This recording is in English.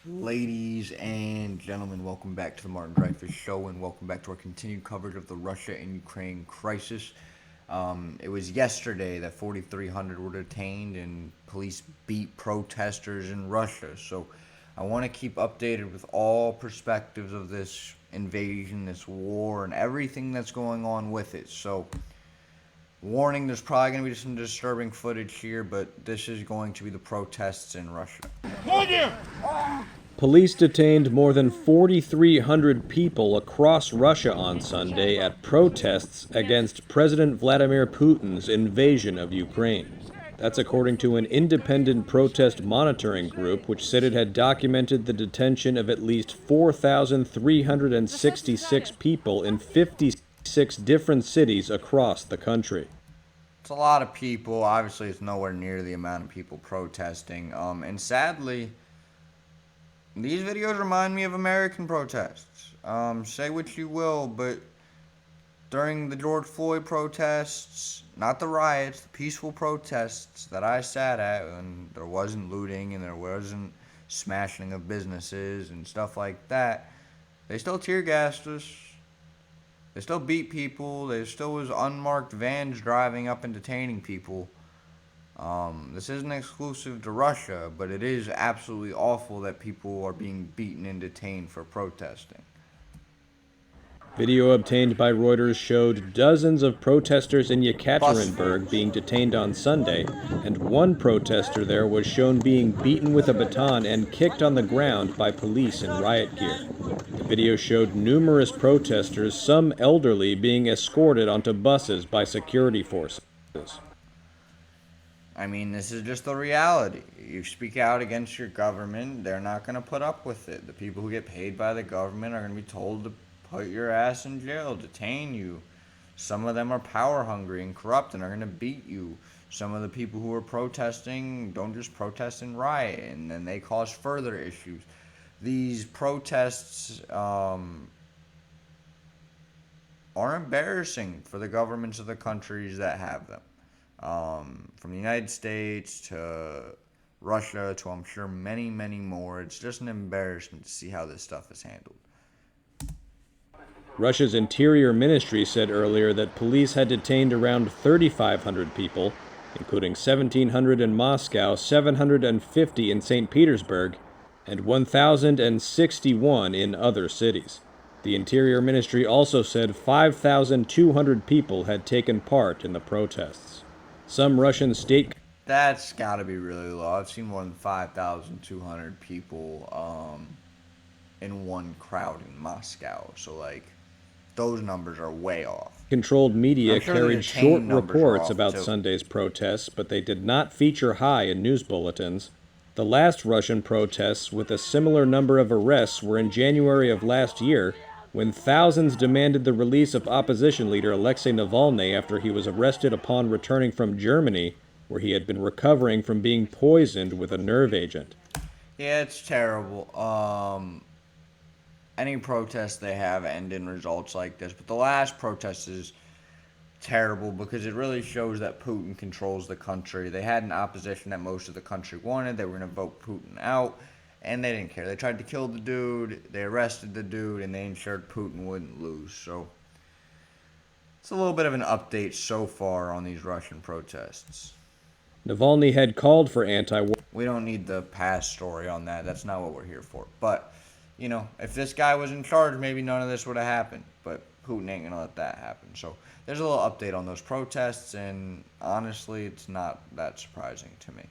Ladies and gentlemen, welcome back to the Martin Dreyfus Show, and welcome back to our continued coverage of the Russia and Ukraine crisis. It was yesterday that 4,300 were detained and police beat protesters in Russia. So I want to keep updated with all perspectives of this invasion, this war, and everything that's going on with it. So, warning, there's probably going to be some disturbing footage here, but this is going to be the protests in Russia. Police detained more than 4,300 people across Russia on Sunday at protests against President Vladimir Putin's invasion of Ukraine. That's according to an independent protest monitoring group which said it had documented the detention of at least 4,366 people in 56 different cities across the country. It's a lot of people. Obviously, it's nowhere near the amount of people protesting. And sadly, these videos remind me of American protests. Say what you will, but during the George Floyd protests, not the riots, the peaceful protests that I sat at, and there wasn't looting and there wasn't smashing of businesses and stuff like that, they still tear gassed us. They still beat people. There still was unmarked vans driving up and detaining people. This isn't exclusive to Russia, but it is absolutely awful that people are being beaten and detained for protesting. Video obtained by Reuters showed dozens of protesters in Yekaterinburg being detained on Sunday, and one protester there was shown being beaten with a baton and kicked on the ground by police in riot gear. The video showed numerous protesters, some elderly, being escorted onto buses by security forces. I mean, this is just the reality. You speak out against your government, they're not going to put up with it. The people who get paid by the government are going to be told to put your ass in jail, detain you. Some of them are power hungry and corrupt and are going to beat you. Some of the people who are protesting don't just protest and riot, and then they cause further issues. These protests are embarrassing for the governments of the countries that have them. From the United States to Russia to, I'm sure, many, many more. It's just an embarrassment to see how this stuff is handled. Russia's Interior Ministry said earlier that police had detained around 3,500 people, including 1,700 in Moscow, 750 in St. Petersburg, and 1,061 in other cities. The Interior Ministry also said 5,200 people had taken part in the protests. Some Russian state... That's got to be really low. I've seen more than 5,200 people in one crowd in Moscow. So, those numbers are way off. Controlled media carried short reports about too. Sunday's protests, but they did not feature high in news bulletins. The last Russian protests with a similar number of arrests were in January of last year, when thousands demanded the release of opposition leader Alexei Navalny after he was arrested upon returning from Germany, where he had been recovering from being poisoned with a nerve agent. Yeah, it's terrible. Any protest they have end in results like this, but the last protest is terrible because it really shows that Putin controls the country. They had an opposition that most of the country wanted. They were going to vote Putin out, and they didn't care. They tried to kill the dude, they arrested the dude, and they ensured Putin wouldn't lose. So it's a little bit of an update so far on these Russian protests. Navalny had called for anti-war. We don't need the past story on that. That's not what we're here for. But, if this guy was in charge, maybe none of this would have happened. But Putin ain't going to let that happen. So there's a little update on those protests, and honestly, it's not that surprising to me.